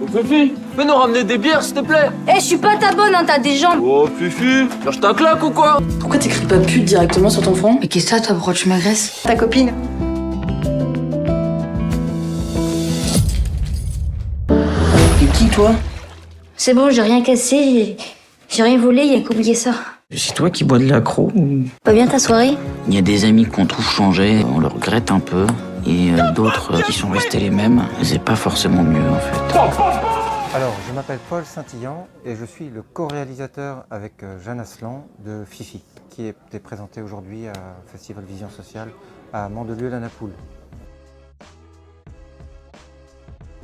Oh Fifi, fais-nous ramener des bières s'il te plaît. Eh, je suis pas ta bonne, hein, t'as des jambes. Oh Fifi, lâche ta claque ou quoi? Pourquoi t'écris pas pute directement sur ton front? Mais qu'est-ce que ça, toi, pourquoi tu m'agresses? Ta copine. T'es qui, toi? C'est bon, j'ai rien cassé, j'ai rien volé, y a qu'oublié ça. C'est toi qui bois de l'accro ou... Pas bien ta soirée? Il y a des amis qu'on trouve changés, on le regrette un peu, et d'autres qui sont restés les mêmes. C'est pas forcément mieux en fait. Alors, je m'appelle Paul Saint-Illan et je suis le co-réalisateur avec Jeanne Aslan de Fifi, qui est présenté aujourd'hui à Festival Vision Sociale à Mandelieu-la-Napoule.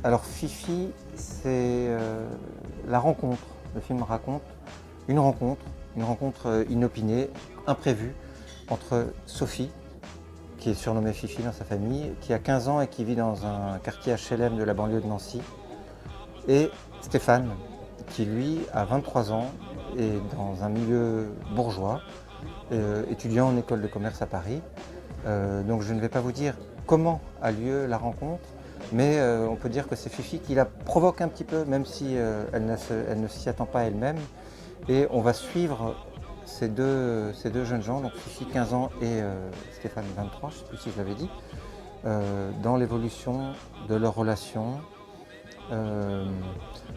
Alors Fifi, c'est la rencontre. Le film raconte une rencontre inopinée, imprévue, entre Sophie, qui est surnommée Fifi dans sa famille, qui a 15 ans et qui vit dans un quartier HLM de la banlieue de Nancy, et Stéphane, qui lui a 23 ans et dans un milieu bourgeois, étudiant en école de commerce à Paris. Donc je ne vais pas vous dire comment a lieu la rencontre, mais on peut dire que c'est Fifi qui la provoque un petit peu, même si elle ne s'y attend pas elle-même. Et on va suivre ces deux jeunes gens, donc Fifi 15 ans et Stéphane 23, je ne sais plus si je l'avais dit, dans l'évolution de leur relation.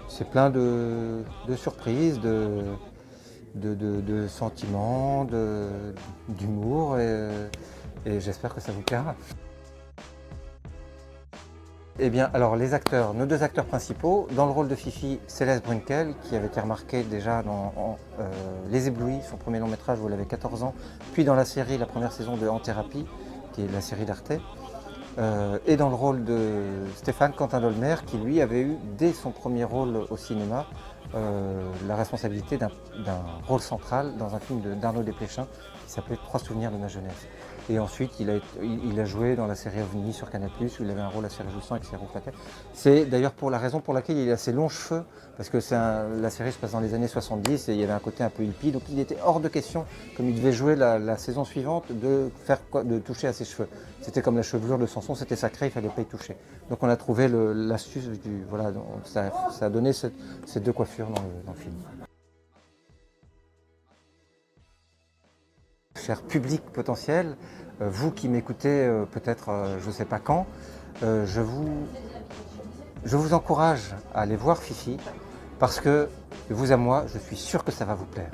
C'est plein de surprises, de sentiments, d'humour et j'espère que ça vous plaira. Eh bien, alors les acteurs, nos deux acteurs principaux, dans le rôle de Fifi, Céleste Brunkel, qui avait été remarquée déjà dans Les Éblouis, son premier long métrage où elle avait 14 ans, puis dans la série, la première saison de En Thérapie, qui est la série d'Arte, et dans le rôle de Stéphane Quentin Dolmer, qui lui avait eu, dès son premier rôle au cinéma, la responsabilité d'un rôle central dans un film d'Arnaud Desplechin qui s'appelait 3 souvenirs de ma jeunesse. Et ensuite, il a joué dans la série OVNI sur Canal+, où il avait un rôle assez réjouissant avec Serge Claquet. C'est d'ailleurs pour la raison pour laquelle il a ses longs cheveux, parce que la série se passe dans les années 70 et il y avait un côté un peu hippie, donc il était hors de question, comme il devait jouer la saison suivante, de toucher à ses cheveux. C'était comme la chevelure de Samson, c'était sacré, il ne fallait pas y toucher. Donc on a trouvé l'astuce, voilà, ça a donné ces deux coiffures dans le film. Cher public potentiel, vous qui m'écoutez peut-être je ne sais pas quand, je vous encourage à aller voir Fifi parce que de vous à moi, je suis sûr que ça va vous plaire.